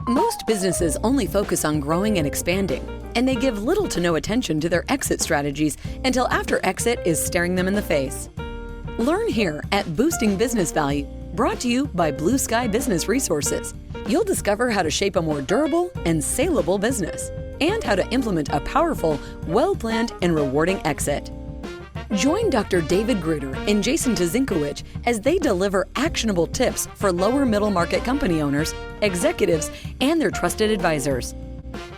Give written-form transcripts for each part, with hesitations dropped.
Most businesses only focus on growing and expanding, and they give little to no attention to their exit strategies until after exit is staring them in the face. Learn here at Boosting Business Value, brought to you by Blue Sky Business Resources. You'll discover how to shape a more durable and saleable business, and how to implement a powerful, well-planned, and rewarding exit. Join Dr. David Gruder and Jason Tazinkowicz as they deliver actionable tips for lower middle market company owners, executives, and their trusted advisors.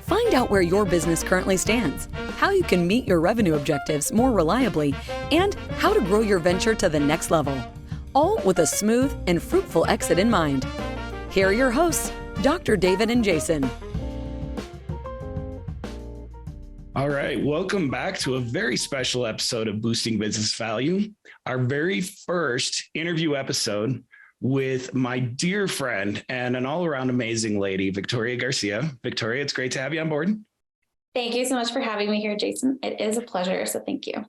Find out where your business currently stands, how you can meet your revenue objectives more reliably, and how to grow your venture to the next level, all with a smooth and fruitful exit in mind. Here are your hosts, Dr. David and Jason. All right, welcome back to a very special episode of Boosting Business Value, our very first interview episode with my dear friend and an all-around amazing lady, Victoria Garcia. Victoria, it's great to have you on board. Thank you so much for having me here, Jason. It is a pleasure, so thank you.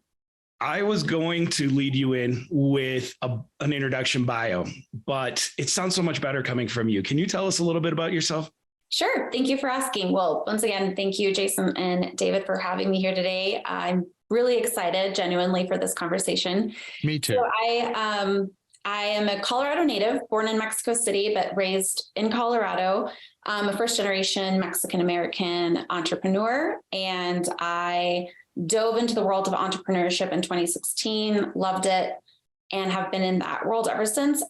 I was going to lead you in with an introduction bio, but it sounds so much better coming from you. Can you tell us a little bit about yourself? Sure. Thank you for asking. Well, once again, thank you, Jason and David, for having me here today. I'm really excited, genuinely, for this conversation. Me too. So I am a Colorado native, born in Mexico City, but raised in Colorado. I'm a first-generation Mexican-American entrepreneur, and I dove into the world of entrepreneurship in 2016, loved it, and have been in that world ever since.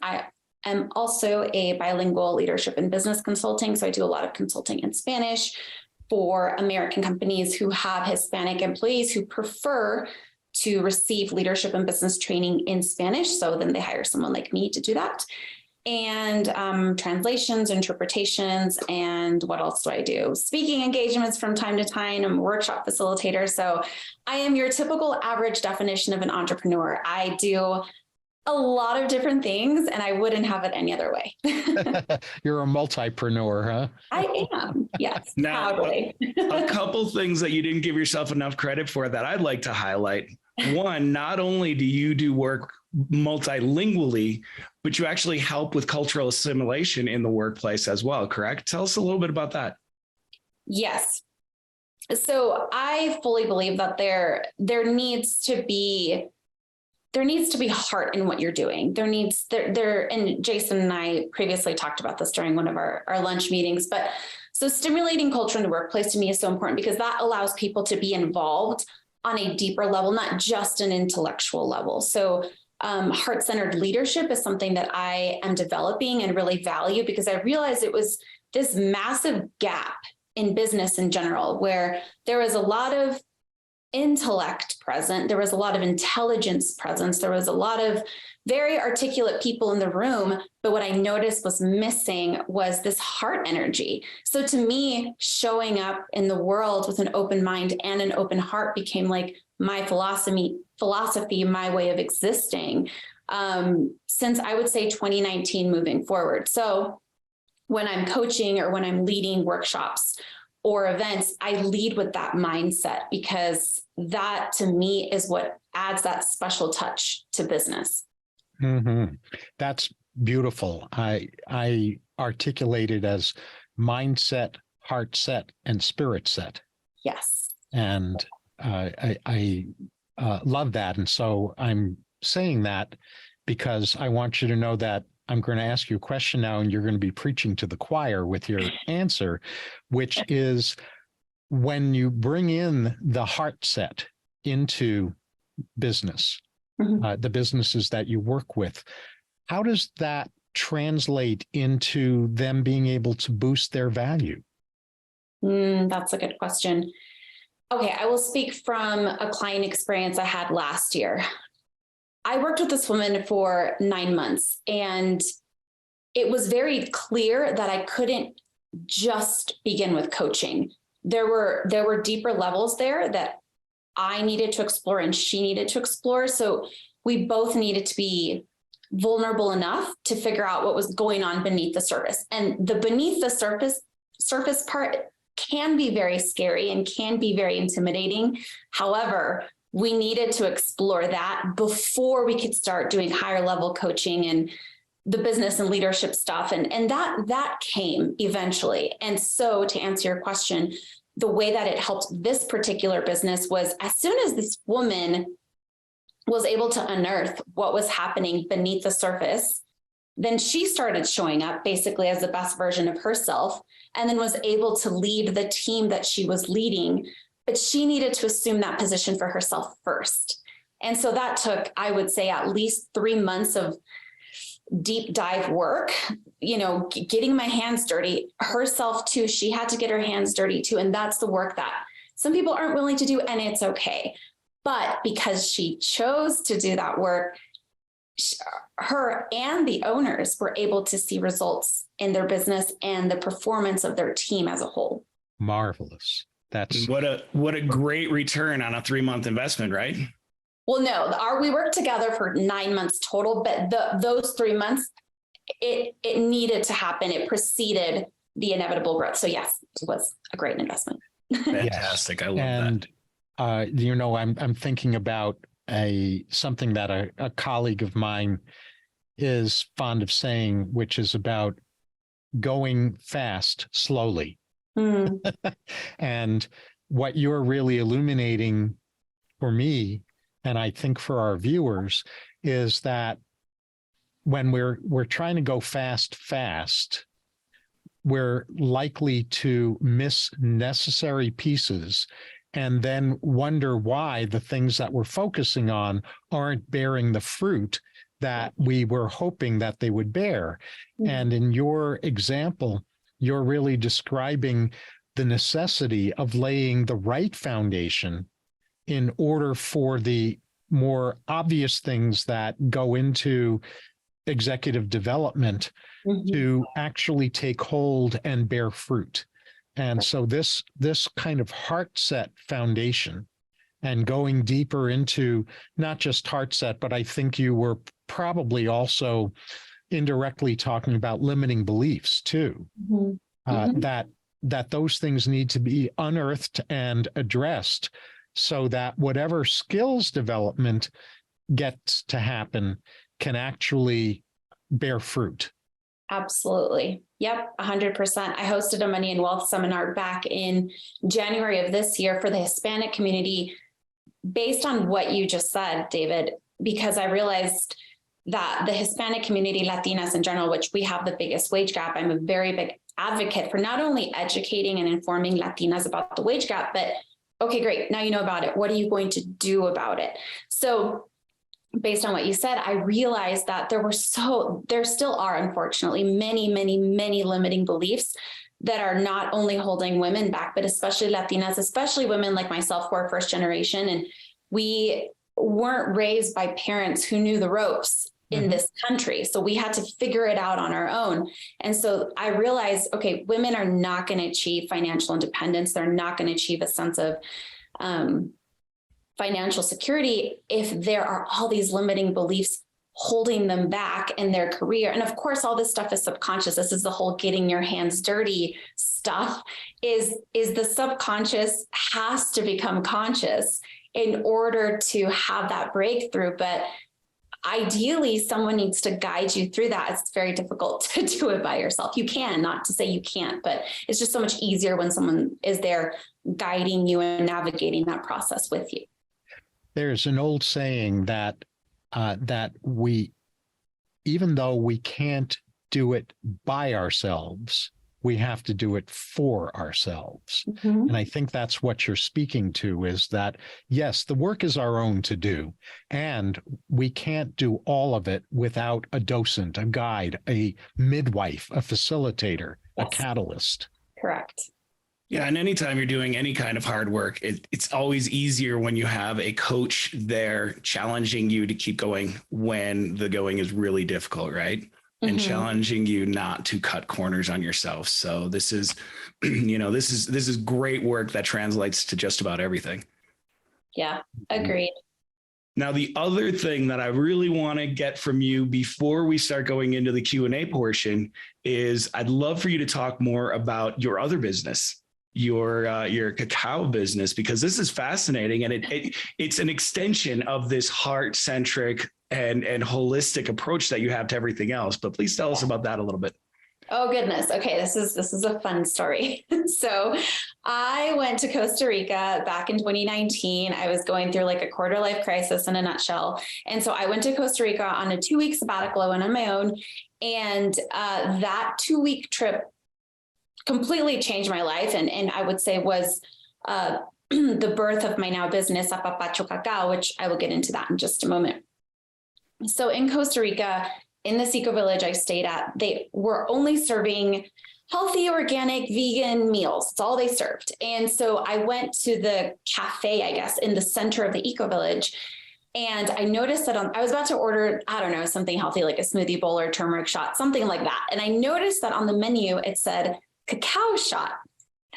I'm also a bilingual leadership and business consulting. So I do a lot of consulting in Spanish for American companies who have Hispanic employees who prefer to receive leadership and business training in Spanish. So then they hire someone like me to do that. And translations, interpretations, and what else do I do? Speaking engagements from time to time. I'm a workshop facilitator. So I am your typical average definition of an entrepreneur. I do a lot of different things, and I wouldn't have it any other way. You're a multipreneur, huh? I am, yes. Now, proudly. a couple things that you didn't give yourself enough credit for that I'd like to highlight. One, not only do you do work multilingually, but you actually help with cultural assimilation in the workplace as well, correct? Tell us a little bit about that. Yes. So I fully believe that there needs to be heart in what you're doing. And Jason and I previously talked about this during one of our lunch meetings, but so stimulating culture in the workplace to me is so important because that allows people to be involved on a deeper level, not just an intellectual level. So heart-centered leadership is something that I am developing and really value because I realized it was this massive gap in business in general, where there was a lot of intellect present, there was a lot of intelligence presence, there was a lot of very articulate people in the room, but what I noticed was missing was this heart energy. So to me, showing up in the world with an open mind and an open heart became like my philosophy, my way of existing, since I would say 2019 moving forward. So when I'm coaching or when I'm leading workshops or events, I lead with that mindset because that to me is what adds that special touch to business. Mm-hmm. That's beautiful. I articulate it as mindset, heart set, and spirit set. Yes. And I love that. And so I'm saying that because I want you to know that I'm going to ask you a question now, and you're going to be preaching to the choir with your answer, which is when you bring in the heart set into business, the businesses that you work with, how does that translate into them being able to boost their value? That's a good question. Okay, I will speak from a client experience I had last year. I worked with this woman for 9 months, and it was very clear that I couldn't just begin with coaching. There were deeper levels there that I needed to explore and she needed to explore. So we both needed to be vulnerable enough to figure out what was going on beneath the surface. And the beneath the surface part can be very scary and can be very intimidating. However, we needed to explore that before we could start doing higher level coaching and the business and leadership stuff. And that came eventually. And so to answer your question, the way that it helped this particular business was as soon as this woman was able to unearth what was happening beneath the surface, then she started showing up basically as the best version of herself, and then was able to lead the team that she was leading. But she needed to assume that position for herself first. And so that took, I would say, at least 3 months of deep dive work, getting my hands dirty. Herself too, she had to get her hands dirty too. And that's the work that some people aren't willing to do, and it's okay. But because she chose to do that work, her and the owners were able to see results in their business and the performance of their team as a whole. Marvelous. That's what a great return on a 3-month investment, right? Well, no, we worked together for 9 months total, but those 3 months, it needed to happen. It preceded the inevitable growth. So yes, it was a great investment. Fantastic. Yes. I love that. I'm thinking about something that a colleague of mine is fond of saying, which is about going fast, slowly. Mm. And what you're really illuminating for me, and I think for our viewers, is that when we're trying to go fast, we're likely to miss necessary pieces and then wonder why the things that we're focusing on aren't bearing the fruit that we were hoping that they would bear. Mm-hmm. And in your example, you're really describing the necessity of laying the right foundation in order for the more obvious things that go into executive development mm-hmm. to actually take hold and bear fruit. And so this kind of heart set foundation and going deeper into not just heart set, but I think you were probably also indirectly talking about limiting beliefs too, mm-hmm. That those things need to be unearthed and addressed so that whatever skills development gets to happen can actually bear fruit. Absolutely. Yep. 100%. I hosted a Money and Wealth seminar back in January of this year for the Hispanic community based on what you just said, David, because I realized that the Hispanic community, Latinas in general, which we have the biggest wage gap. I'm a very big advocate for not only educating and informing Latinas about the wage gap, but okay, great. Now you know about it. What are you going to do about it? So based on what you said, I realized that there still are, unfortunately, many, many, many limiting beliefs that are not only holding women back, but especially Latinas, especially women like myself who are first generation. And we weren't raised by parents who knew the ropes in mm-hmm. this country. So we had to figure it out on our own. And so I realized, okay, women are not going to achieve financial independence. They're not going to achieve a sense of financial security if there are all these limiting beliefs holding them back in their career. And of course, all this stuff is subconscious. This is the whole getting your hands dirty stuff is the subconscious has to become conscious in order to have that breakthrough. But ideally, someone needs to guide you through that. It's very difficult to do it by yourself. You can, not to say you can't, but it's just so much easier when someone is there guiding you and navigating that process with you. There's an old saying that we, even though we can't do it by ourselves, we have to do it for ourselves. Mm-hmm. And I think that's what you're speaking to, is that, yes, the work is our own to do, and we can't do all of it without a docent, a guide, a midwife, a facilitator, yes. a catalyst. Correct. Yeah. And anytime you're doing any kind of hard work, it's always easier when you have a coach there challenging you to keep going when the going is really difficult, right? And mm-hmm. challenging you not to cut corners on yourself. So this is, this is great work that translates to just about everything. Yeah, agreed. Now, the other thing that I really want to get from you before we start going into the Q&A portion is I'd love for you to talk more about your other business. your cacao business, because this is fascinating, and it's an extension of this heart-centric and holistic approach that you have to everything else. But please tell us about that a little bit. Oh goodness. Okay. This is a fun story. So I went to Costa Rica back in 2019. I was going through like a quarter life crisis in a nutshell. And so I went to Costa Rica on a 2-week sabbatical. I went on my own. And that 2-week trip completely changed my life. And I would say was the birth of my now business, Apapacho Cacao, which I will get into that in just a moment. So in Costa Rica, in this eco village I stayed at, they were only serving healthy, organic, vegan meals. It's all they served. And so I went to the cafe, I guess, in the center of the eco village. And I noticed that I was about to order, I don't know, something healthy, like a smoothie bowl or turmeric shot, something like that. And I noticed that on the menu, it said cacao shot.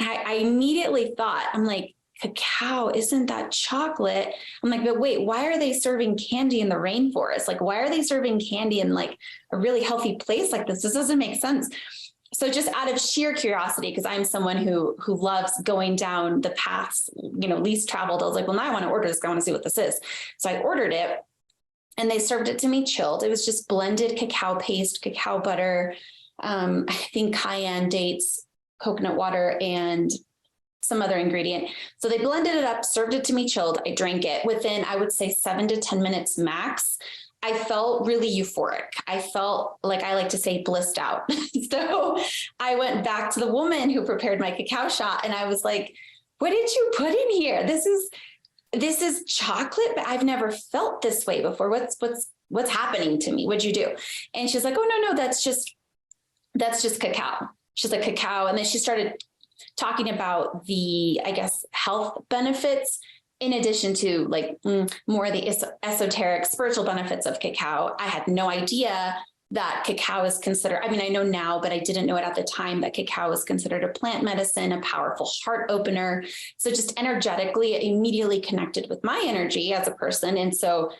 And I immediately thought, I'm like, cacao, isn't that chocolate? I'm like, but wait, why are they serving candy in the rainforest? Like, why are they serving candy in like a really healthy place like this? This doesn't make sense. So just out of sheer curiosity, because I'm someone who loves going down the paths, least traveled, I was like, well, now I want to order this. I want to see what this is. So I ordered it and they served it to me chilled. It was just blended cacao paste, cacao butter, I think cayenne dates, coconut water, and some other ingredient. So they blended it up, served it to me chilled. I drank it within, I would say 7 to 10 minutes max. I felt really euphoric. I felt like, I like to say, blissed out. So I went back to the woman who prepared my cacao shot and I was like, what did you put in here? This is chocolate, but I've never felt this way before. What's happening to me? What'd you do? And she's like, oh, no, that's just cacao. She's like, cacao. And then she started talking about the, I guess, health benefits, in addition to like more of the esoteric spiritual benefits of cacao. I had no idea that cacao is considered, I mean, I know now, but I didn't know it at the time, that cacao is considered a plant medicine, a powerful heart opener. So just energetically, it immediately connected with my energy as a person. And so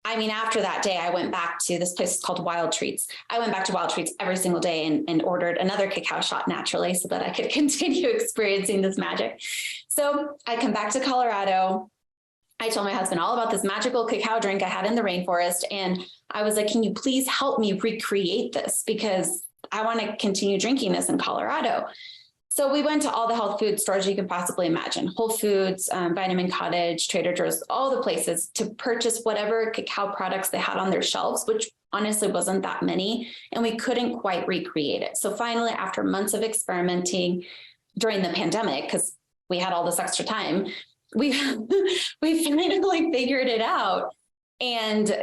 I mean, after that day, I went back to this place called Wild Treats. I went back to Wild Treats every single day and ordered another cacao shot naturally so that I could continue experiencing this magic. So I come back to Colorado. I told my husband all about this magical cacao drink I had in the rainforest. And I was like, can you please help me recreate this? Because I want to continue drinking this in Colorado. So we went to all the health food stores you can possibly imagine, Whole Foods, Vitamin Cottage, Trader Joe's, all the places to purchase whatever cacao products they had on their shelves, which honestly wasn't that many, and we couldn't quite recreate it. So finally, after months of experimenting during the pandemic, because we had all this extra time, we finally figured it out. And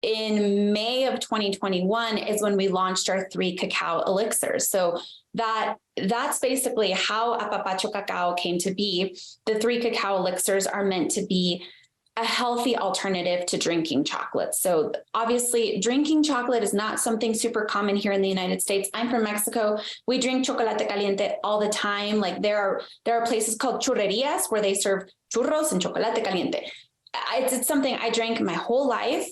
in May of 2021 is when we launched our 3 cacao elixirs. So that's basically how Apapacho Cacao came to be. The 3 cacao elixirs are meant to be a healthy alternative to drinking chocolate. So obviously drinking chocolate is not something super common here in the United States. I'm from Mexico. We drink chocolate caliente all the time. Like there are places called churrerias where they serve churros and chocolate caliente. It's something I drank my whole life.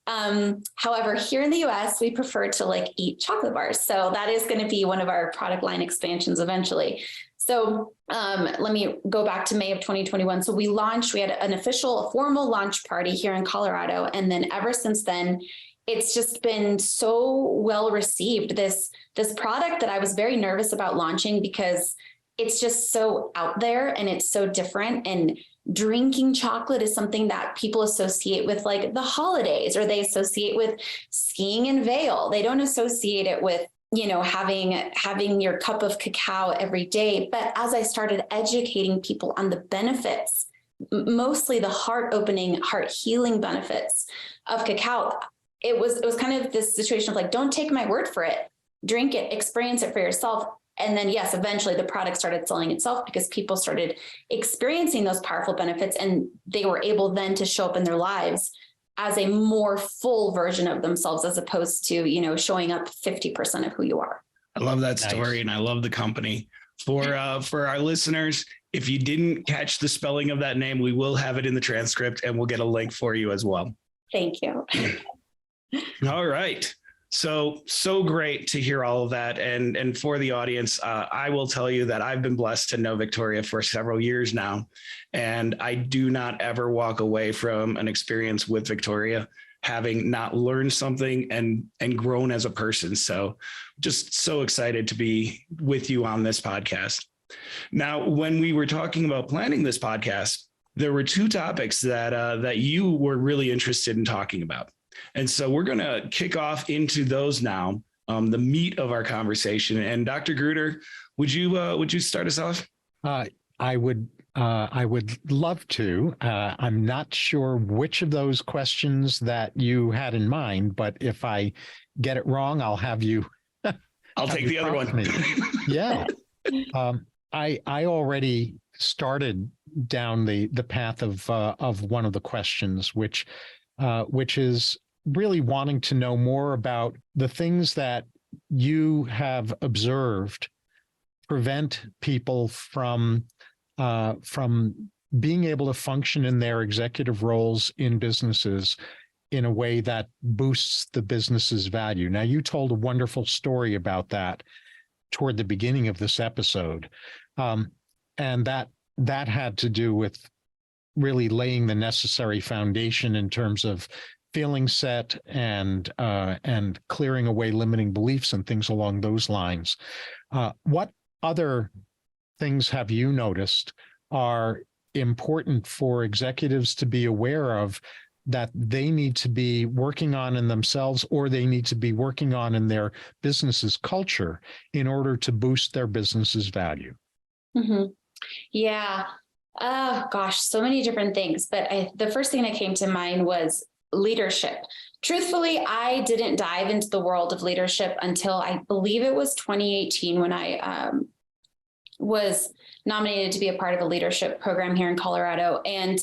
However, here in the US, we prefer to like eat chocolate bars. So that is going to be one of our product line expansions eventually. So let me go back to May of 2021. So we had a formal launch party here in Colorado. And then ever since then, it's just been so well received. This product that I was very nervous about launching because it's just so out there and it's so different. And drinking chocolate is something that people associate with like the holidays, or they associate with skiing in Vail. They don't associate it with, having your cup of cacao every day. But as I started educating people on the benefits, mostly the heart opening, heart healing benefits of cacao, it was kind of this situation of like, don't take my word for it, drink it, experience it for yourself. And then, yes, eventually the product started selling itself because people started experiencing those powerful benefits, and they were able then to show up in their lives as a more full version of themselves, as opposed to, showing up 50% of who you are. I love that story. Nice. And I love the company. For our listeners, if you didn't catch the spelling of that name, we will have it in the transcript and we'll get a link for you as well. Thank you. All right. So great to hear all of that. And for the audience, I will tell you that I've been blessed to know Victoria for several years now. And I do not ever walk away from an experience with Victoria having not learned something and grown as a person. So just so excited to be with you on this podcast. Now, when we were talking about planning this podcast, there were two topics that you were really interested in talking about. And so we're going to kick off into those now, the meat of our conversation. And Dr. Gruder, would you start us off? I would love to. I'm not sure which of those questions that you had in mind, but if I get it wrong, I'll have you. I'll take the other one. Yeah. I already started down the path of one of the questions, which is really wanting to know more about the things that you have observed prevent people from being able to function in their executive roles in businesses in a way that boosts the business's value. Now, you told a wonderful story about that toward the beginning of this episode, and that had to do with really laying the necessary foundation in terms of feeling set and clearing away limiting beliefs and things along those lines. What other things have you noticed are important for executives to be aware of that they need to be working on in themselves, or they need to be working on in their business's culture in order to boost their business's value? Mm-hmm. Yeah. Oh gosh, so many different things. But the first thing that came to mind was leadership. Truthfully, I didn't dive into the world of leadership until I believe it was 2018 when I was nominated to be a part of a leadership program here in Colorado. And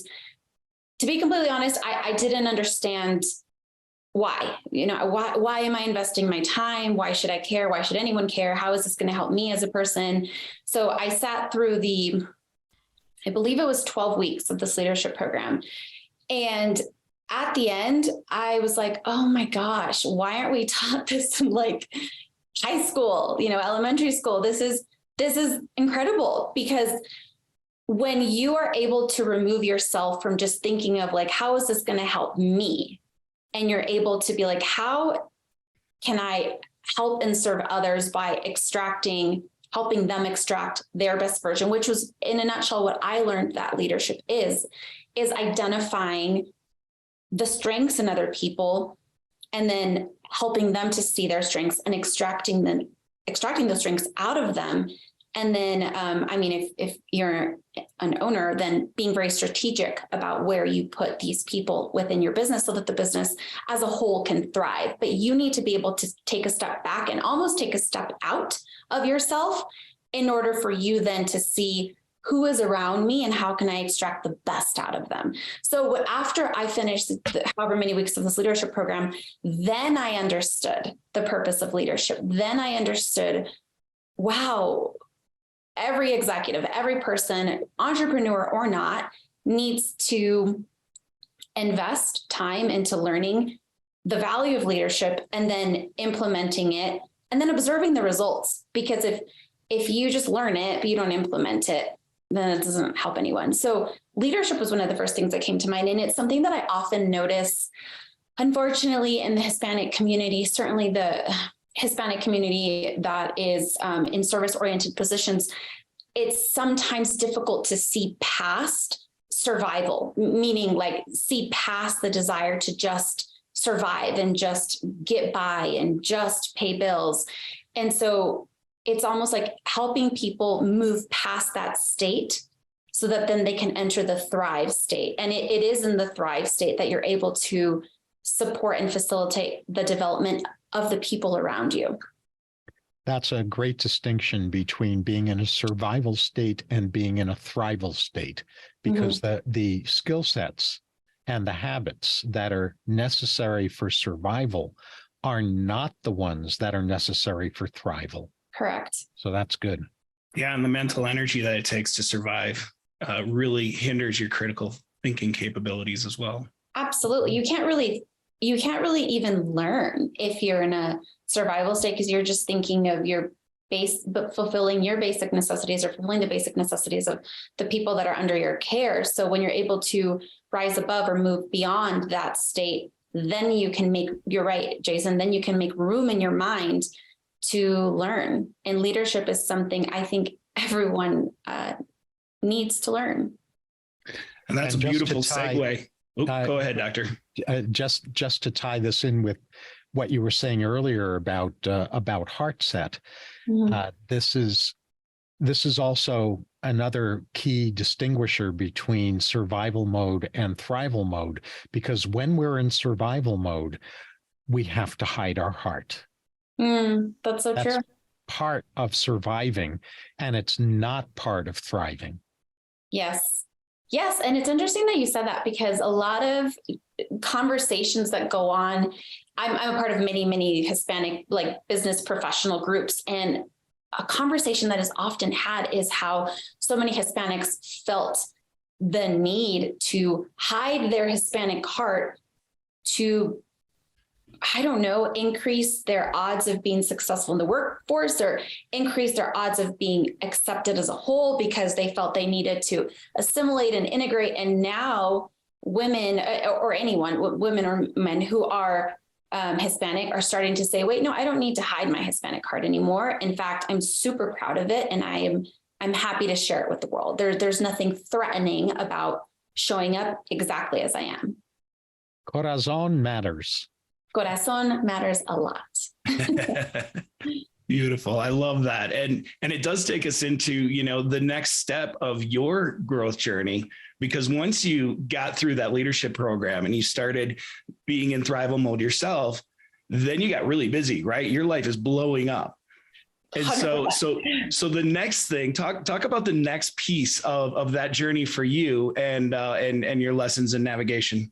to be completely honest, I didn't understand why. Why am I investing my time? Why should I care? Why should anyone care? How is this going to help me as a person? So I sat through I believe it was 12 weeks of this leadership program. And at the end, I was like, oh my gosh, why aren't we taught this in like high school, elementary school? This is incredible, because when you are able to remove yourself from just thinking of like, how is this going to help me? And you're able to be like, how can I help and serve others by helping them extract their best version, which was in a nutshell, what I learned that leadership is identifying the strengths in other people and then helping them to see their strengths and extracting those strengths out of them. And then, if you're an owner, then being very strategic about where you put these people within your business so that the business as a whole can thrive. But you need to be able to take a step back and almost take a step out of yourself in order for you then to see who is around me and how can I extract the best out of them. So after I finished however many weeks of this leadership program, then I understood the purpose of leadership. Then I understood, wow, every executive, every person, entrepreneur or not, needs to invest time into learning the value of leadership and then implementing it and then observing the results. Because if you just learn it, but you don't implement it, then it doesn't help anyone. So leadership was one of the first things that came to mind. And it's something that I often notice, unfortunately, in the Hispanic community, certainly the Hispanic community that is in service-oriented positions. It's sometimes difficult to see past survival, meaning like see past the desire to just survive and just get by and just pay bills. And so it's almost like helping people move past that state so that then they can enter the thrive state. And it is in the thrive state that you're able to support and facilitate the development of the people around you. That's a great distinction between being in a survival state and being in a thrival state, because the skill sets and the habits that are necessary for survival are not the ones that are necessary for thrival. Correct. So that's good. Yeah, and the mental energy that it takes to survive really hinders your critical thinking capabilities as well. Absolutely. You can't really you can't really even learn if you're in a survival state, because you're just thinking of your but fulfilling your basic necessities or fulfilling the basic necessities of the people that are under your care. So when you're able to rise above or move beyond that state, then you can you're right, Jason, then you can make room in your mind to learn. And leadership is something I think everyone needs to learn. And that's a beautiful segue. Go ahead, Doctor. Just to tie this in with what you were saying earlier about heart set, this is also another key distinguisher between survival mode and thrival mode, because when we're in survival mode, we have to hide our heart. That's true. Part of surviving, and it's not part of thriving. Yes. And it's interesting that you said that, because a lot of conversations that go on, I'm a part of many Hispanic business professional groups, and a conversation that is often had is how so many Hispanics felt the need to hide their Hispanic heart to, I don't know, increase their odds of being successful in the workforce, or increase their odds of being accepted as a whole, because they felt they needed to assimilate and integrate. And now women, or anyone, women or men who are Hispanic, are starting to say, wait, no, I don't need to hide my Hispanic heart anymore. In fact, I'm super proud of it, and I'm happy to share it with the world. There's nothing threatening about showing up exactly as I am. Corazon matters. Corazon matters a lot. Beautiful. I love that. And it does take us into, the next step of your growth journey, because once you got through that leadership program and you started being in thrival mode yourself, then you got really busy, right? Your life is blowing up. And so the next thing, talk about the next piece of that journey for you and your lessons in navigation.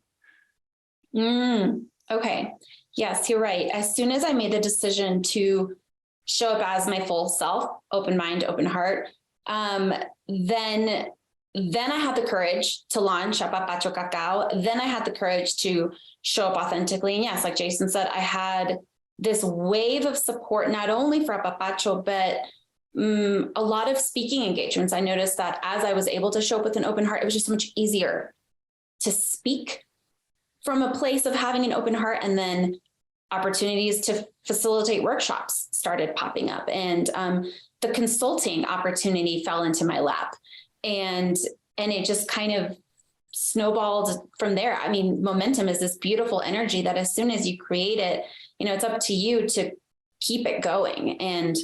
Okay. Yes, you're right. As soon as I made the decision to show up as my full self, open mind, open heart, then I had the courage to launch Apapacho Cacao. Then I had the courage to show up authentically. And yes, like Jason said, I had this wave of support, not only for Apapacho, but a lot of speaking engagements. I noticed that as I was able to show up with an open heart, it was just so much easier to speak from a place of having an open heart. And then opportunities to facilitate workshops started popping up, and the consulting opportunity fell into my lap, and it just kind of snowballed from there. I mean, momentum is this beautiful energy that as soon as you create it, it's up to you to keep it going. And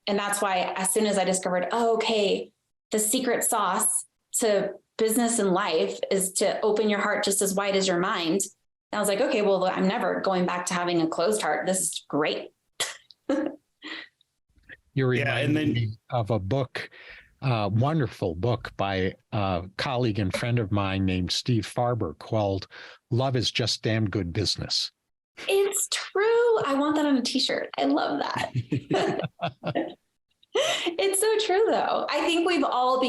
that's why as soon as I discovered, okay, the secret sauce to business and life is to open your heart just as wide as your mind. And I was like, okay, well, I'm never going back to having a closed heart. This is great. You reminded me of a book, wonderful book by a colleague and friend of mine named Steve Farber called Love is Just Damn Good Business. It's true. I want that on a t-shirt. I love that. It's so true, though. I think we've all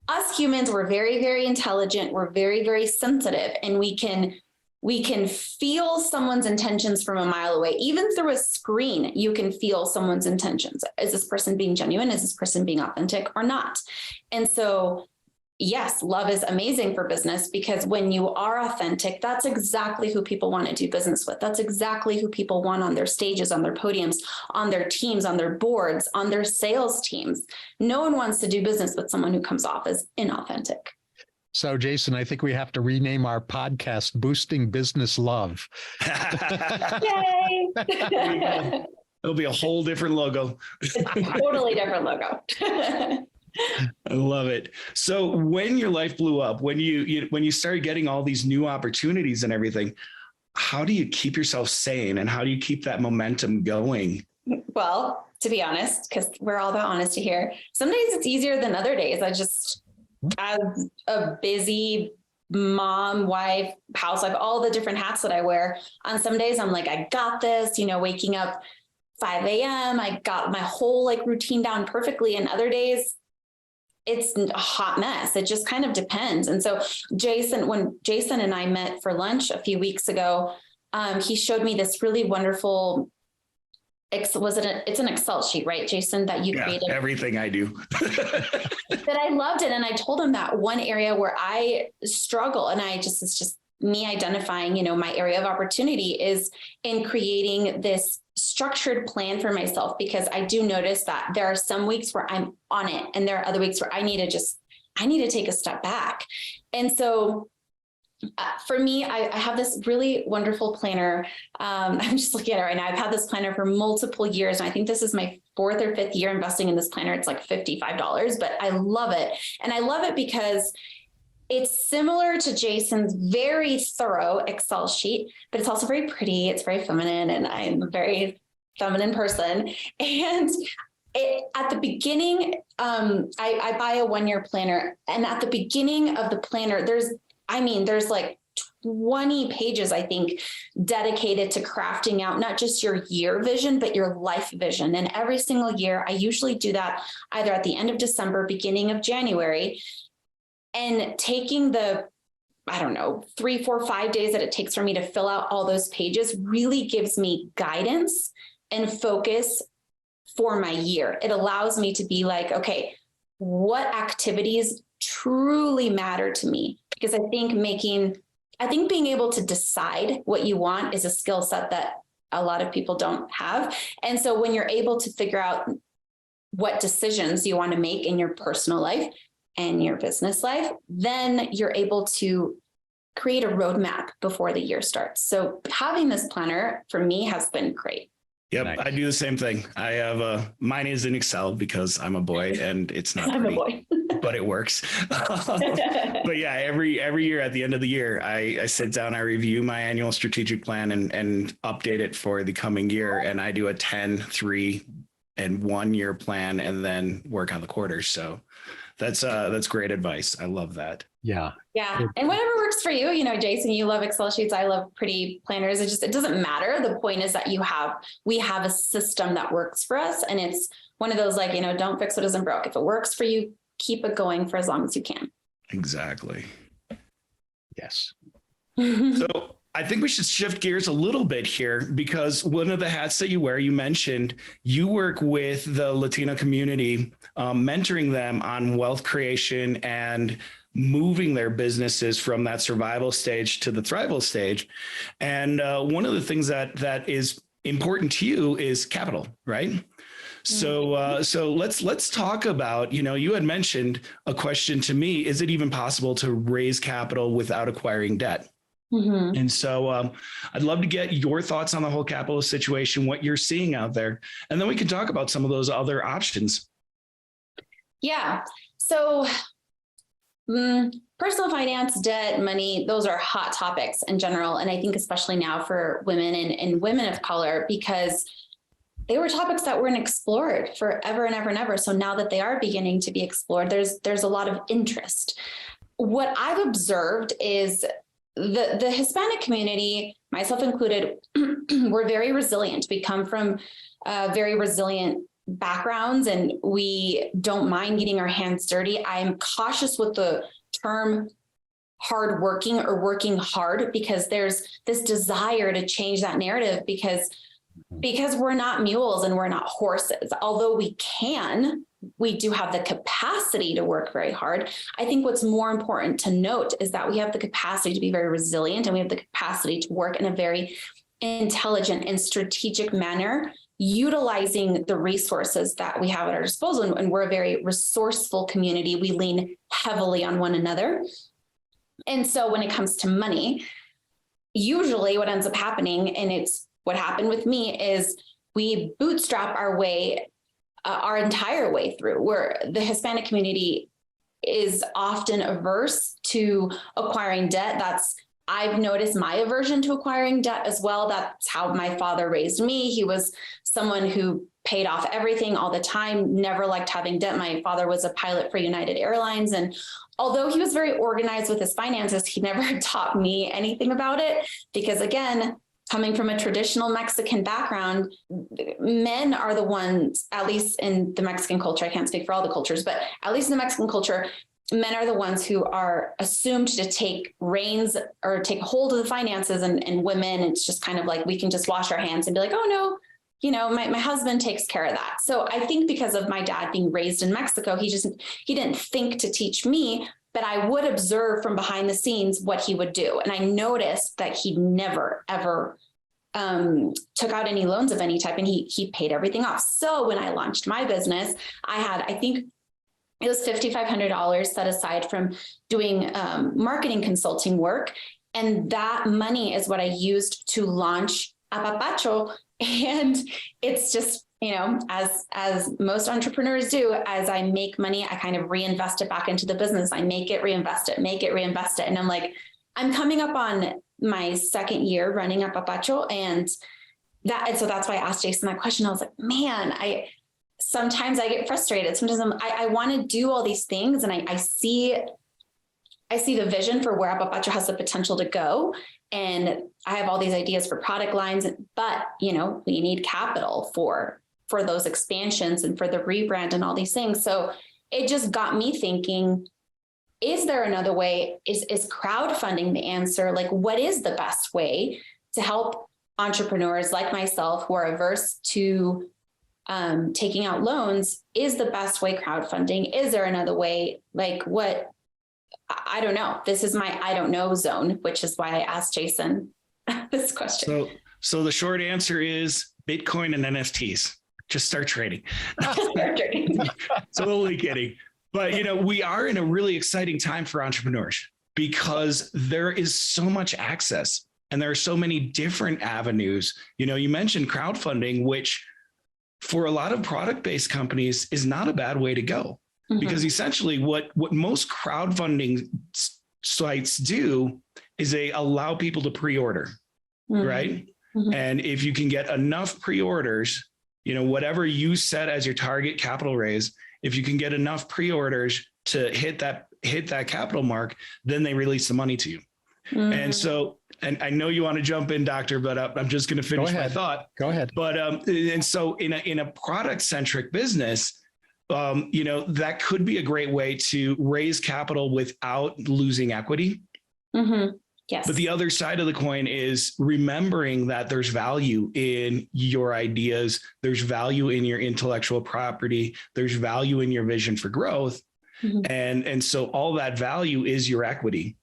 us humans, we're very, very intelligent. We're very, very sensitive, and we can feel someone's intentions from a mile away. Even through a screen, you can feel someone's intentions. Is this person being genuine? Is this person being authentic or not? And so, yes, love is amazing for business, because when you are authentic, that's exactly who people want to do business with. That's exactly who people want on their stages, on their podiums, on their teams, on their boards, on their sales teams. No one wants to do business with someone who comes off as inauthentic. So, Jason, I think we have to rename our podcast Boosting Business Love. Yay! It'll be a whole different logo. Totally different logo. I love it. So when your life blew up, when you started getting all these new opportunities and everything, how do you keep yourself sane, and how do you keep that momentum going? Well, to be honest, because we're all about honesty here, some days it's easier than other days. As a busy mom, wife, housewife, all the different hats that I wear, on some days I'm like, I got this, waking up 5 a.m. I got my whole routine down perfectly. And other days it's a hot mess. It just kind of depends. And so when Jason and I met for lunch a few weeks ago, he showed me this really wonderful, it's an Excel sheet, right, Jason, that you created? Everything I do. That I loved it. And I told him that one area where I struggle, and it's just me identifying, my area of opportunity is in creating this structured plan for myself, because I do notice that there are some weeks where I'm on it and there are other weeks where I need to take a step back. And so for me, I have this really wonderful planner. I'm just looking at it right now. I've had this planner for multiple years, and I think this is my 4th or 5th year investing in this planner. It's like $55, but I love it. And I love it because it's similar to Jason's very thorough Excel sheet, but it's also very pretty. It's very feminine, and I'm a very feminine person. And at the beginning, I buy a 1-year planner, and at the beginning of the planner, there's like 20 pages, I think, dedicated to crafting out not just your year vision, but your life vision. And every single year, I usually do that either at the end of December, beginning of January, and taking the, 3, 4, 5 days that it takes for me to fill out all those pages really gives me guidance and focus for my year. It allows me to be like, okay, what activities truly matter to me? Because I think being able to decide what you want is a skill set that a lot of people don't have. And so when you're able to figure out what decisions you want to make in your personal life and your business life, then you're able to create a roadmap before the year starts. So having this planner for me has been great. Yep, Nice. I do the same thing. I have mine is in Excel because I'm a boy and it's not I'm pretty, a boy. but it works. But yeah, every year at the end of the year, I sit down, I review my annual strategic plan and update it for the coming year. And I do a 10, 3, and 1 year plan, and then work on the quarters. So that's great advice. I love that. Yeah. Yeah. And whatever works for you, Jason, you love Excel sheets. I love pretty planners. It doesn't matter. The point is that we have a system that works for us. And it's one of those, don't fix what isn't broke. If it works for you, keep it going for as long as you can. Exactly. Yes. So I think we should shift gears a little bit here, because one of the hats that you wear, you mentioned you work with the Latino community, mentoring them on wealth creation and moving their businesses from that survival stage to the thrival stage. And one of the things that is important to you is capital, right? So let's talk about, you had mentioned a question to me, is it even possible to raise capital without acquiring debt? Mm-hmm. And so I'd love to get your thoughts on the whole capital situation, what you're seeing out there, and then we can talk about some of those other options. Yeah. So personal finance, debt, money, those are hot topics in general. And I think especially now for women and women of color, because they were topics that weren't explored forever and ever and ever. So now that they are beginning to be explored, there's a lot of interest. What I've observed is the Hispanic community, myself included, we're very resilient. We come from very resilient backgrounds, and we don't mind getting our hands dirty. I'm cautious with the term hardworking or working hard, because there's this desire to change that narrative because we're not mules and we're not horses. Although we do have the capacity to work very hard. I think what's more important to note is that we have the capacity to be very resilient, and we have the capacity to work in a very intelligent and strategic manner, utilizing the resources that we have at our disposal. And we're a very resourceful community. We lean heavily on one another. And so when it comes to money, usually what ends up happening, and it's what happened with me, is we bootstrap our way, our entire way through, where the Hispanic community is often averse to acquiring debt. I've noticed my aversion to acquiring debt as well. That's how my father raised me. He was someone who paid off everything all the time, never liked having debt. My father was a pilot for United Airlines. And although he was very organized with his finances, he never taught me anything about it, because again, coming from a traditional Mexican background, men are the ones, at least in the Mexican culture, I can't speak for all the cultures, but at least in the Mexican culture, men are the ones who are assumed to take reins or take hold of the finances, and women, it's just kind of like, we can just wash our hands and be like, oh no, you know, my husband takes care of that. So I think because of my dad being raised in Mexico, he didn't think to teach me, but I would observe from behind the scenes what he would do. And I noticed that he never, ever took out any loans of any type, and he paid everything off. So when I launched my business, I had, I think it was $5,500 set aside from doing marketing consulting work. And that money is what I used to launch Apapacho. And it's just, you know, as most entrepreneurs do, as I make money, I kind of reinvest it back into the business. I make it, reinvest it, make it, reinvest it. And I'm like, I'm coming up on my second year running Apapacho. And so that's why I asked Jason that question. I was like, man, sometimes I get frustrated. Sometimes I want to do all these things, and I see the vision for where Apapacho has the potential to go. And I have all these ideas for product lines, but you know, we need capital for those expansions and for the rebrand and all these things. So it just got me thinking, is there another way? Is crowdfunding the answer? Like, what is the best way to help entrepreneurs like myself who are averse to taking out loans? Is the best way crowdfunding? Is there another way? Like, what? I don't know. This is my I don't know zone, which is why I asked Jason this question. So the short answer is Bitcoin and NFTs. Just start trading. Totally kidding. But, you know, we are in a really exciting time for entrepreneurs because there is so much access and there are so many different avenues. You know, you mentioned crowdfunding, which for a lot of product-based companies is not a bad way to go. Mm-hmm. Because essentially what most crowdfunding sites do is they allow people to pre-order, mm-hmm. right? Mm-hmm. And if you can get enough pre-orders, you know, whatever you set as your target capital raise, if you can get enough pre-orders to hit that capital mark, then they release the money to you. Mm-hmm. And so, and I know you want to jump in, Doctor, but I'm just going to finish my thought. Go ahead. But and so in a product-centric business, you know, that could be a great way to raise capital without losing equity. Mm-hmm. Yes. But the other side of the coin is remembering that there's value in your ideas. There's value in your intellectual property. There's value in your vision for growth. Mm-hmm. And so all that value is your equity.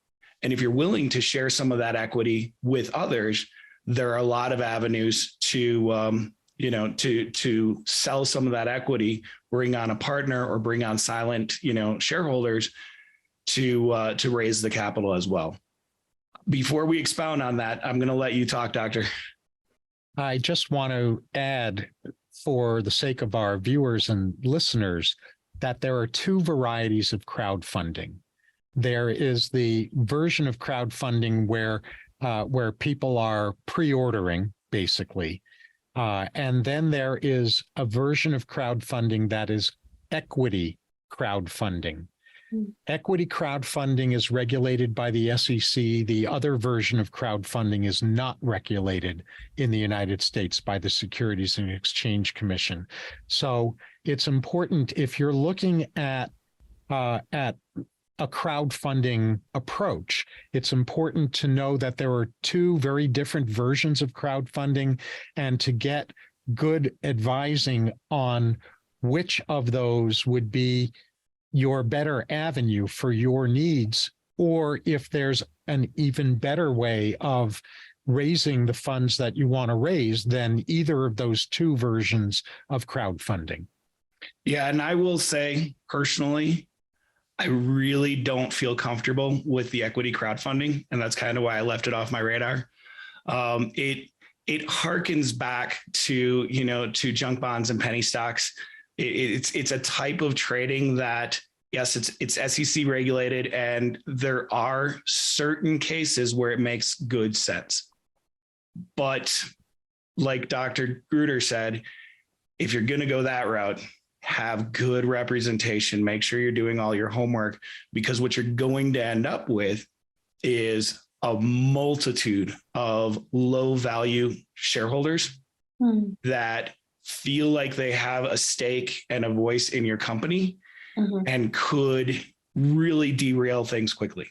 And if you're willing to share some of that equity with others, there are a lot of avenues to, you know, to sell some of that equity, bring on a partner or bring on silent, you know, shareholders to raise the capital as well. Before we expound on that, I'm going to let you talk, Doctor. I just want to add, for the sake of our viewers and listeners, that there are two varieties of crowdfunding. There is the version of crowdfunding where people are pre-ordering, basically. And then there is a version of crowdfunding that is equity crowdfunding. Equity crowdfunding is regulated by the SEC. The other version of crowdfunding is not regulated in the United States by the Securities and Exchange Commission. So it's important, if you're looking at a crowdfunding approach, it's important to know that there are two very different versions of crowdfunding, and to get good advising on which of those would be your better avenue for your needs, or if there's an even better way of raising the funds that you want to raise than either of those two versions of crowdfunding. Yeah, and I will say personally, I really don't feel comfortable with the equity crowdfunding, and that's kind of why I left it off my radar. It harkens back to, you know, to junk bonds and penny stocks. It's a type of trading that, yes, it's SEC regulated, and there are certain cases where it makes good sense. But like Dr. Gruder said, if you're going to go that route, have good representation, make sure you're doing all your homework, because what you're going to end up with is a multitude of low value shareholders that feel like they have a stake and a voice in your company and could really derail things quickly.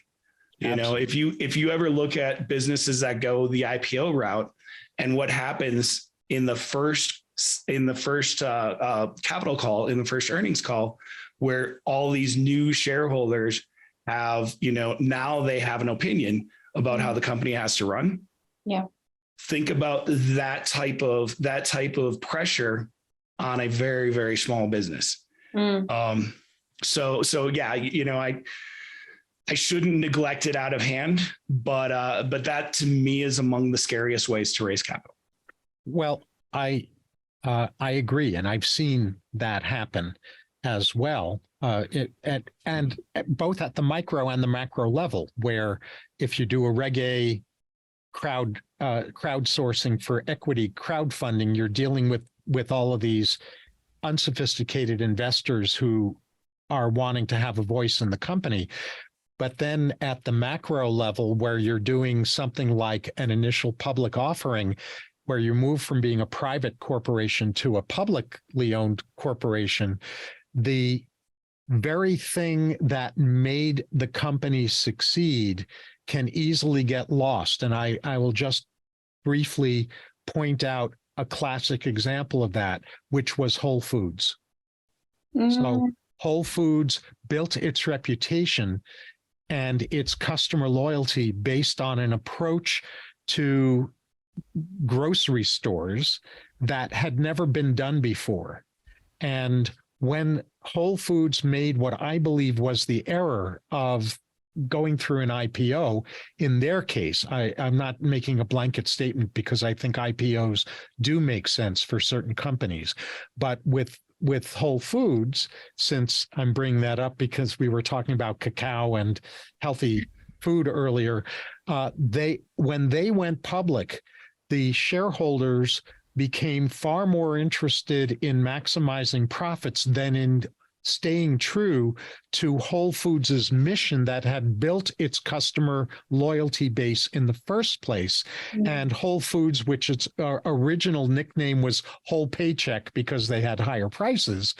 You know, if you ever look at businesses that go the IPO route and what happens in the first capital call, in the first earnings call, where all these new shareholders have, you know, now they have an opinion about how the company has to run. Yeah. Think about that type of pressure on a very, very small business. So yeah, you know, I shouldn't neglect it out of hand, but that to me is among the scariest ways to raise capital. Well, I agree, and I've seen that happen as well. And both at the micro and the macro level, where if you do a Reg A crowdsourcing for equity crowdfunding, you're dealing with all of these unsophisticated investors who are wanting to have a voice in the company. But then at the macro level, where you're doing something like an initial public offering, where you move from being a private corporation to a publicly owned corporation, the very thing that made the company succeed can easily get lost. And I will just briefly point out a classic example of that, which was Whole Foods. So Whole Foods built its reputation and its customer loyalty based on an approach to grocery stores that had never been done before. And when Whole Foods made what I believe was the error of going through an IPO, in their case, I'm not making a blanket statement because I think IPOs do make sense for certain companies, but with Whole Foods, since I'm bringing that up because we were talking about cacao and healthy food earlier, when they went public, the shareholders became far more interested in maximizing profits than in staying true to Whole Foods' mission that had built its customer loyalty base in the first place. And Whole Foods, which its original nickname was Whole Paycheck because they had higher prices,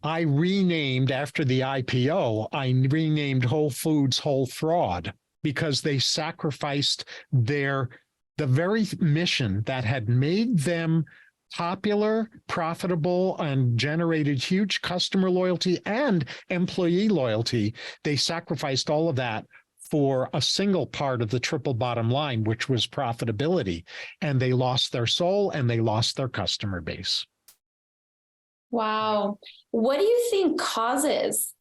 I renamed after the IPO, I renamed Whole Foods Whole Fraud because they sacrificed the very mission that had made them popular, profitable, and generated huge customer loyalty and employee loyalty. They sacrificed all of that for a single part of the triple bottom line, which was profitability. And they lost their soul and they lost their customer base. Wow. What do you think causes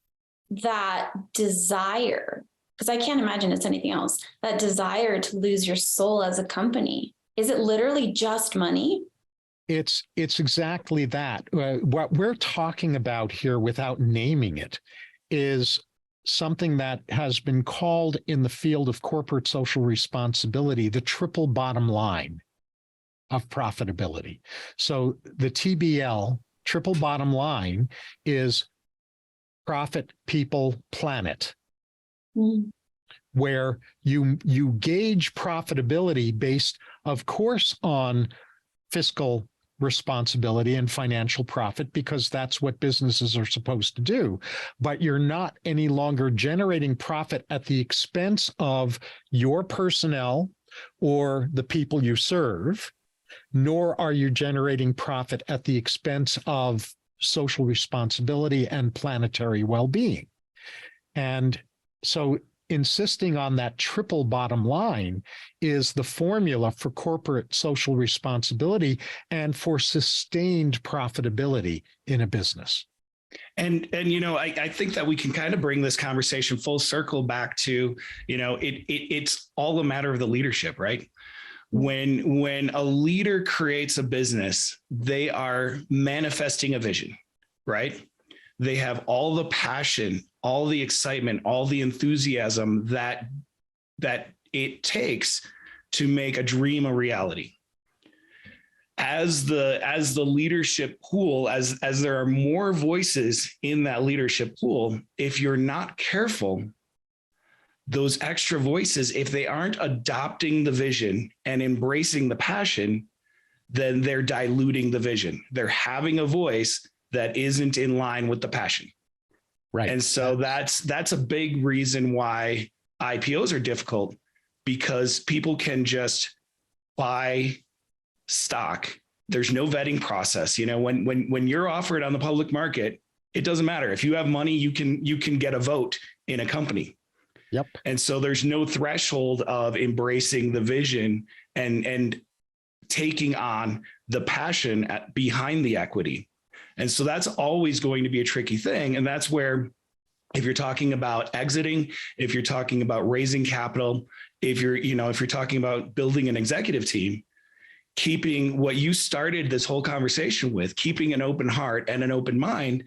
that desire? Because I can't imagine it's anything else, that desire to lose your soul as a company. Is it literally just money? It's exactly that. What we're talking about here, without naming it, is something that has been called in the field of corporate social responsibility the triple bottom line of profitability. So the TBL, triple bottom line, is profit, people, planet, where you gauge profitability based, of course, on fiscal responsibility and financial profit, because that's what businesses are supposed to do. But you're not any longer generating profit at the expense of your personnel or the people you serve, nor are you generating profit at the expense of social responsibility and planetary well-being. And so insisting on that triple bottom line is the formula for corporate social responsibility and for sustained profitability in a business. And you know, I think that we can kind of bring this conversation full circle back to, you know, it's all a matter of the leadership, right? When a leader creates a business, they are manifesting a vision, right? They have all the passion, all the excitement, all the enthusiasm that it takes to make a dream a reality. As the leadership pool, as there are more voices in that leadership pool, if you're not careful, those extra voices, if they aren't adopting the vision and embracing the passion, then they're diluting the vision. They're having a voice that isn't in line with the passion. Right. And so that's a big reason why IPOs are difficult, because people can just buy stock. There's no vetting process. You know, when you're offered on the public market, it doesn't matter. If you have money, you can get a vote in a company. Yep. And so there's no threshold of embracing the vision and taking on the passion behind the equity. And so that's always going to be a tricky thing. And that's where, if you're talking about exiting, if you're talking about raising capital, if you're talking about building an executive team, keeping what you started this whole conversation with, keeping an open heart and an open mind,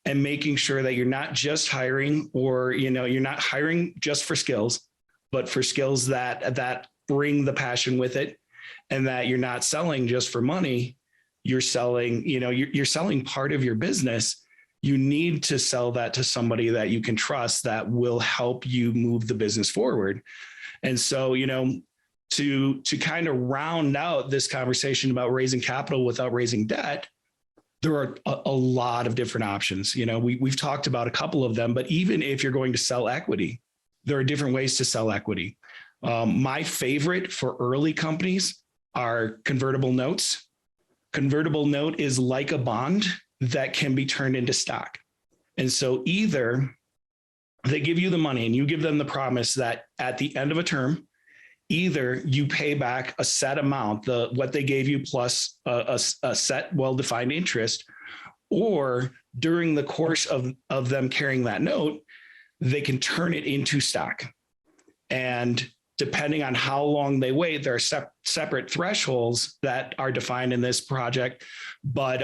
and making sure that you're not just hiring, or, you're not hiring just for skills, but for skills that bring the passion with it, and that you're not selling just for money. You're selling, you're selling part of your business. You need to sell that to somebody that you can trust, that will help you move the business forward. And so, to kind of round out this conversation about raising capital without raising debt, there are a lot of different options. We've talked about a couple of them, but even if you're going to sell equity, there are different ways to sell equity. My favorite for early companies are convertible notes. Convertible note is like a bond that can be turned into stock. And so either they give you the money and you give them the promise that at the end of a term, either you pay back a set amount, what they gave you plus a set well-defined interest, or during the course of them carrying that note, they can turn it into stock. And depending on how long they wait, there are separate thresholds that are defined in this project. But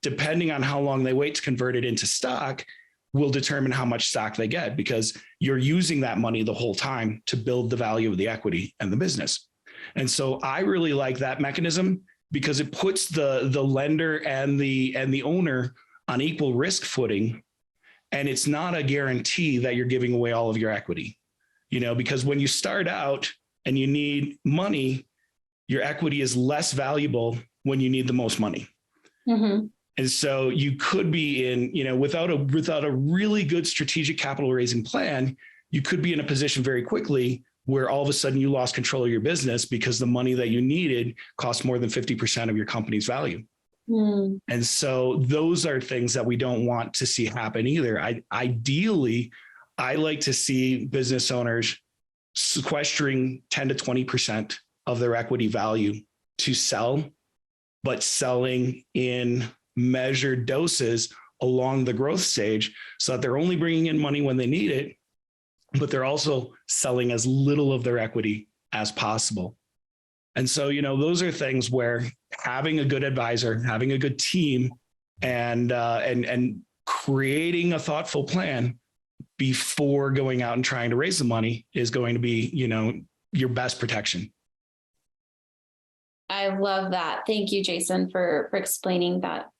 depending on how long they wait to convert it into stock will determine how much stock they get, because you're using that money the whole time to build the value of the equity and the business. And so I really like that mechanism, because it puts the lender and the owner on equal risk footing. And it's not a guarantee that you're giving away all of your equity. Because when you start out and you need money, your equity is less valuable when you need the most money. Mm-hmm. And so you could be in, without a really good strategic capital raising plan, you could be in a position very quickly where all of a sudden you lost control of your business because the money that you needed cost more than 50% of your company's value. Mm. And so those are things that we don't want to see happen either. Ideally, I like to see business owners sequestering 10 to 20% of their equity value to sell, but selling in measured doses along the growth stage, so that they're only bringing in money when they need it, but they're also selling as little of their equity as possible. And so, those are things where having a good advisor, having a good team, and creating a thoughtful plan before going out and trying to raise the money is going to be, your best protection. I love that. Thank you, Jason, for explaining that.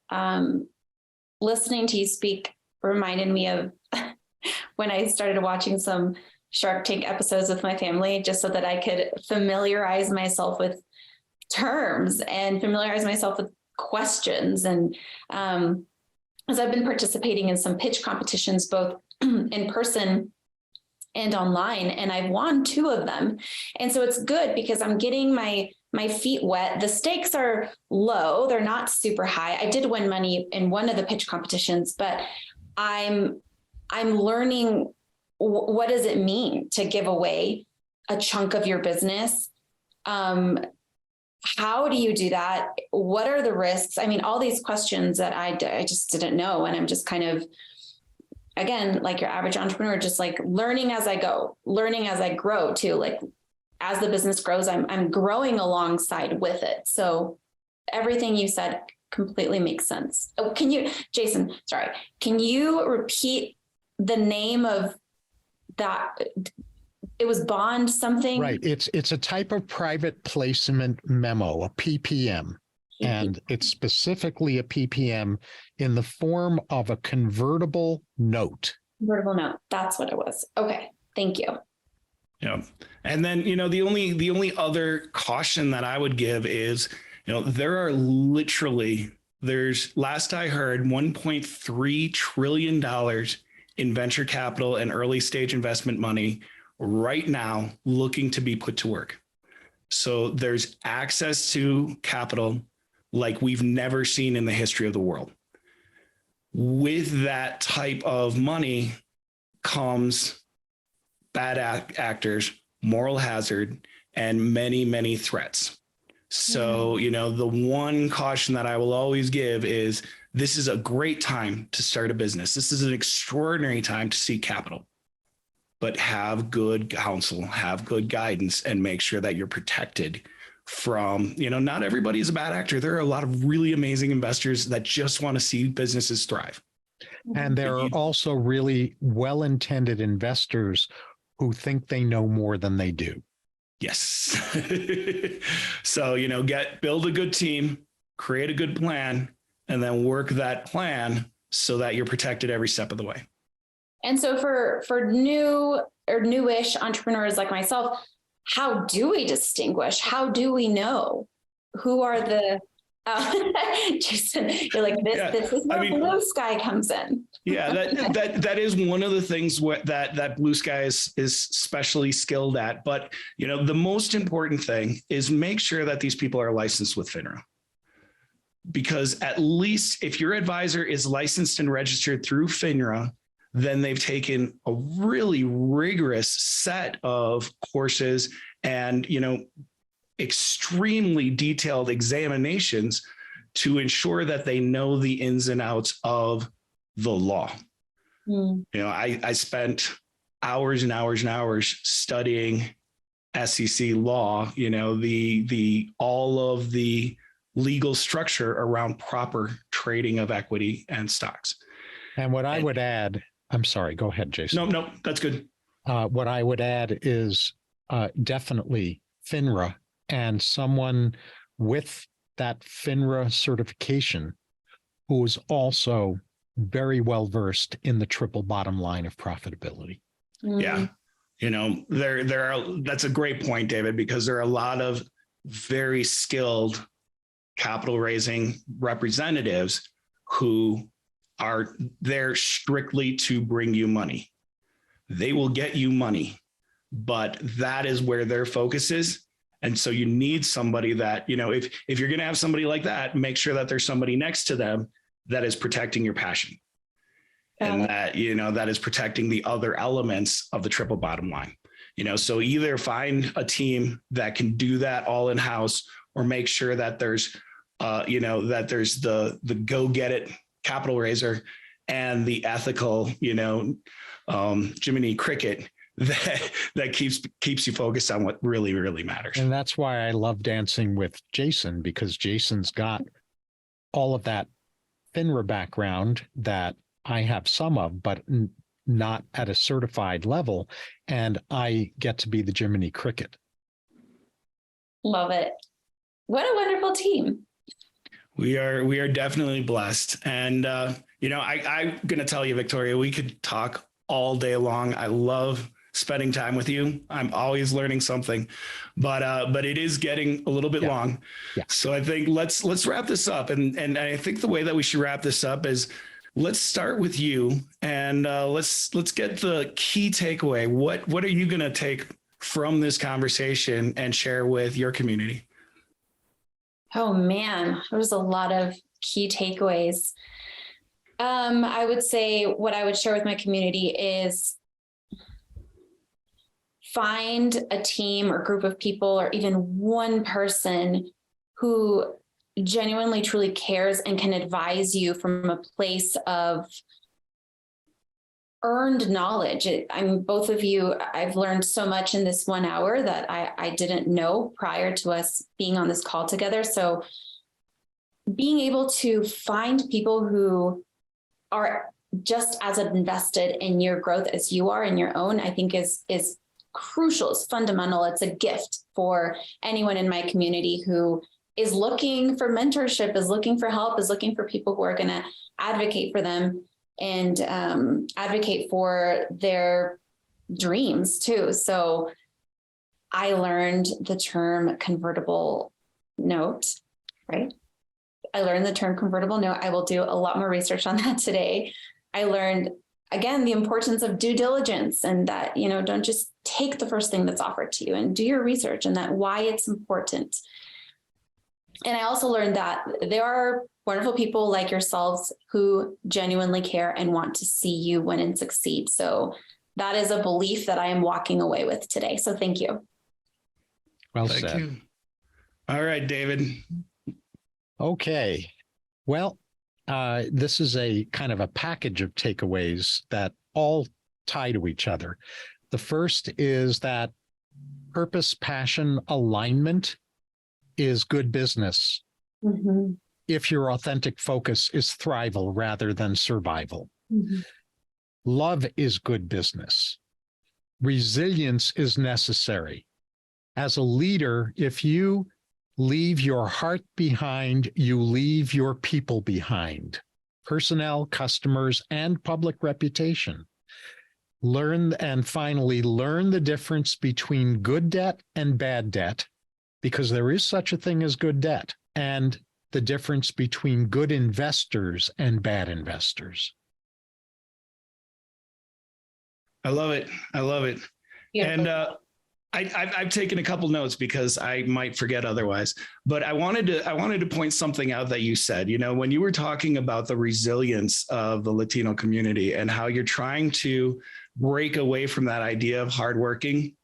Listening to you speak reminded me of when I started watching some Shark Tank episodes with my family, just so that I could familiarize myself with terms and familiarize myself with questions. And as I've been participating in some pitch competitions, both in person and online, and I've won 2 of them. And so it's good because I'm getting my feet wet. The stakes are low. They're not super high. I did win money in one of the pitch competitions, but I'm learning what does it mean to give away a chunk of your business? How do you do that? What are the risks? I mean, all these questions that I just didn't know. And I'm just kind of, again, like your average entrepreneur, just like learning as I go, learning as I grow too. Like as the business grows, I'm growing alongside with it. So everything you said completely makes sense. Oh, Jason, sorry, can you repeat the name of that? It was bond something? Right. It's a type of private placement memo, a PPM. And it's specifically a PPM in the form of a convertible note. Convertible note. That's what it was. Okay. Thank you. Yeah. And then, the only other caution that I would give is, there are there's last I heard $1.3 trillion in venture capital and early stage investment money right now looking to be put to work. So there's access to capital like we've never seen in the history of the world. With that type of money comes bad actors, moral hazard, and many, many threats. So, the one caution that I will always give is this is a great time to start a business. This is an extraordinary time to seek capital, but have good counsel, have good guidance, and make sure that you're protected from, not everybody is a bad actor. There are a lot of really amazing investors that just want to see businesses thrive. And there are also really well-intended investors who think they know more than they do. Yes. So, build a good team, create a good plan, and then work that plan so that you're protected every step of the way. And so for new or newish entrepreneurs like myself, how do we distinguish? How do we know who are the Jason, you're like, this is where blue sky comes in. Yeah, that is one of the things that Blue Sky is specially skilled at. But, the most important thing is make sure that these people are licensed with FINRA. Because at least if your advisor is licensed and registered through FINRA, then they've taken a really rigorous set of courses and, extremely detailed examinations to ensure that they know the ins and outs of the law. I spent hours and hours and hours studying SEC law, the all of the legal structure around proper trading of equity and stocks. And what I would add, I'm sorry, go ahead, Jason. No, that's good. What I would add is definitely FINRA, and someone with that FINRA certification who is also very well versed in the triple bottom line of profitability. Yeah. There are, that's a great point, David, because there are a lot of very skilled capital raising representatives who are there strictly to bring you money. They will get you money, but that is where their focus is. And so you need somebody that, if you're going to have somebody like that, make sure that there's somebody next to them that is protecting your passion. And that, that is protecting the other elements of the triple bottom line. So either find a team that can do that all in house, or make sure that there's, that there's the go get it capital raiser and the ethical, Jiminy Cricket that keeps you focused on what really, really matters. And that's why I love dancing with Jason, because Jason's got all of that FINRA background that I have some of, but not at a certified level. And I get to be the Jiminy Cricket. Love it. What a wonderful team. We are definitely blessed. And, I'm going to tell you, Victoria, we could talk all day long. I love spending time with you. I'm always learning something, but it is getting a little bit long. Yeah. So I think let's wrap this up. And I think the way that we should wrap this up is let's start with you, and let's get the key takeaway. What are you going to take from this conversation and share with your community? Oh man, there was a lot of key takeaways. I would say what I would share with my community is find a team or group of people, or even one person who genuinely, truly cares and can advise you from a place of earned knowledge. Both of you, I've learned so much in this 1 hour that I didn't know prior to us being on this call together. So being able to find people who are just as invested in your growth as you are in your own, I think is crucial. It's fundamental. It's a gift for anyone in my community who is looking for mentorship, is looking for help, is looking for people who are going to advocate for them and advocate for their dreams too. So I learned the term convertible note, right? I learned the term convertible note. I will do a lot more research on that today. I learned, again, the importance of due diligence, and that, don't just take the first thing that's offered to you, and do your research, and that why it's important. And I also learned that there are wonderful people like yourselves who genuinely care and want to see you win and succeed. So that is a belief that I am walking away with today. So thank you. Well Thank said. you. All right, David. Okay. Well, this is a kind of a package of takeaways that all tie to each other. The first is that purpose, passion, alignment is good business. Mm-hmm. If your authentic focus is thrival rather than survival. Mm-hmm. Love is good business. Resilience is necessary. As a leader, if you leave your heart behind, you leave your people behind. Personnel, customers, and public reputation. Finally, learn the difference between good debt and bad debt, because there is such a thing as good debt, and the difference between good investors and bad investors. I love it. I love it. Beautiful. And I've taken a couple notes because I might forget otherwise, but I wanted to point something out that you said, when you were talking about the resilience of the Latino community and how you're trying to break away from that idea of hardworking.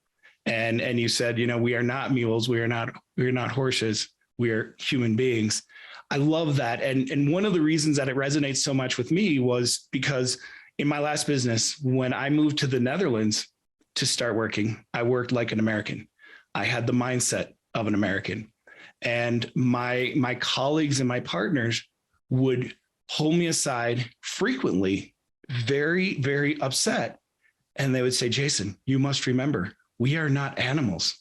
And you said, we are not mules. We are not horses. We are human beings. I love that. And one of the reasons that it resonates so much with me was because in my last business, when I moved to the Netherlands to start working, I worked like an American. I had the mindset of an American. And my colleagues and my partners would pull me aside frequently, very, very upset. And they would say, Jason, you must remember, we are not animals.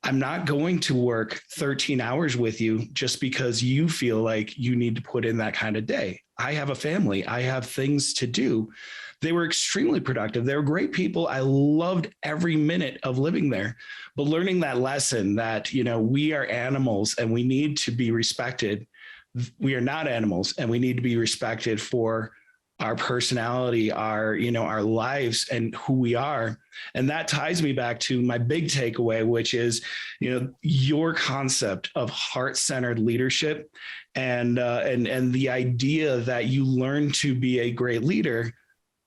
I'm not going to work 13 hours with you just because you feel like you need to put in that kind of day. I have a family. I have things to do. They were extremely productive. They were great people. I loved every minute of living there. But learning that lesson that, we are animals and we need to be respected. We are not animals and we need to be respected for our personality, our lives and who we are. And that ties me back to my big takeaway, which is, your concept of heart-centered leadership and the idea that you learn to be a great leader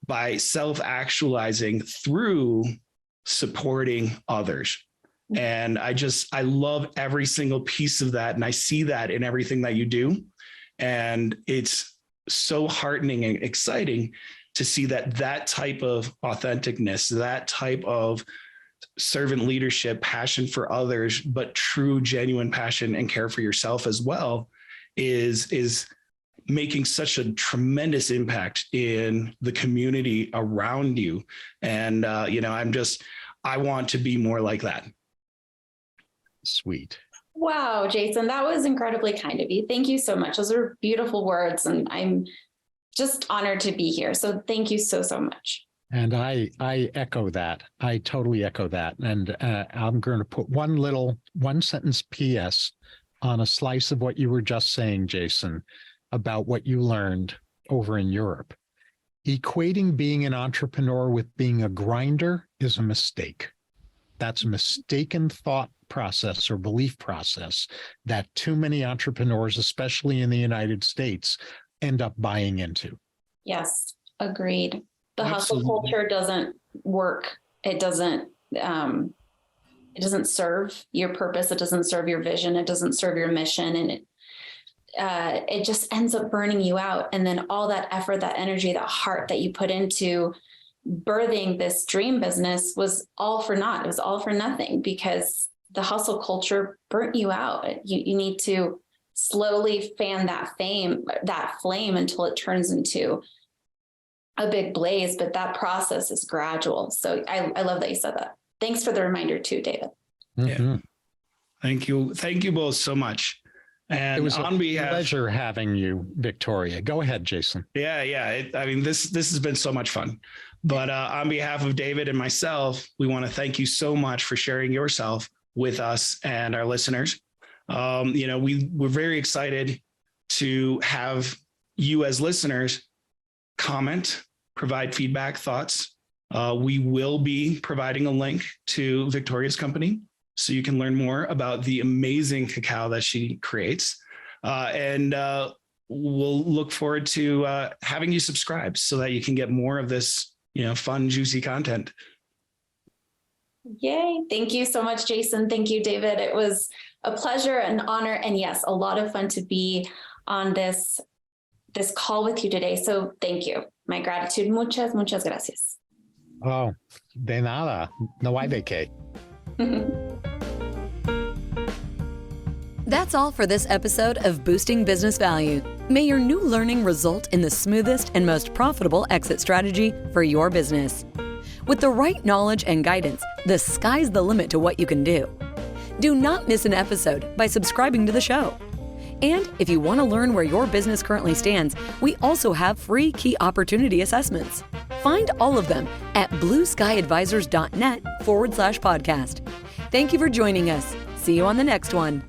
by self-actualizing through supporting others. And I love every single piece of that. And I see that in everything that you do. And it's so heartening and exciting to see that type of authenticness, that type of servant leadership, passion for others, but true, genuine passion and care for yourself as well is making such a tremendous impact in the community around you. And, I want to be more like that. Sweet. Wow, Jason, that was incredibly kind of you. Thank you so much. Those are beautiful words, and I'm just honored to be here. So thank you so, so much. And I echo that. I totally echo that. And I'm going to put one sentence PS on a slice of what you were just saying, Jason, about what you learned over in Europe. Equating being an entrepreneur with being a grinder is a mistake. That's a mistaken thought process or belief process that too many entrepreneurs, especially in the United States, end up buying into. Yes, agreed. The Absolutely. hustle culture doesn't work. It doesn't serve your purpose. It doesn't serve your vision. It doesn't serve your mission. And it just ends up burning you out. And then all that effort, that energy, that heart that you put into birthing this dream business was all for naught. It was all for nothing because the hustle culture burnt you out. You need to slowly fan that flame until it turns into a big blaze. But that process is gradual. So I love that you said that. Thanks for the reminder too, David. Mm-hmm. Yeah. Thank you. Thank you both so much. And It was on a behalf, pleasure having you, Victoria. Go ahead, Jason. yeah. I mean, this has been so much fun. But on behalf of David and myself, we want to thank you so much for sharing yourself with us and our listeners. We're very excited to have you as listeners comment, provide feedback, thoughts. We will be providing a link to Victoria's company so you can learn more about the amazing cacao that she creates. And we'll look forward to having you subscribe so that you can get more of this, fun, juicy content. Yay. Thank you so much, Jason. Thank you, David. It was a pleasure and honor. And yes, a lot of fun to be on this call with you today. So thank you. My gratitude. Muchas, muchas gracias. Oh, de nada. No hay de qué. That's all for this episode of Boosting Business Value. May your new learning result in the smoothest and most profitable exit strategy for your business. With the right knowledge and guidance, the sky's the limit to what you can do. Do not miss an episode by subscribing to the show. And if you want to learn where your business currently stands, we also have free key opportunity assessments. Find all of them at blueskyadvisors.net/podcast. Thank you for joining us. See you on the next one.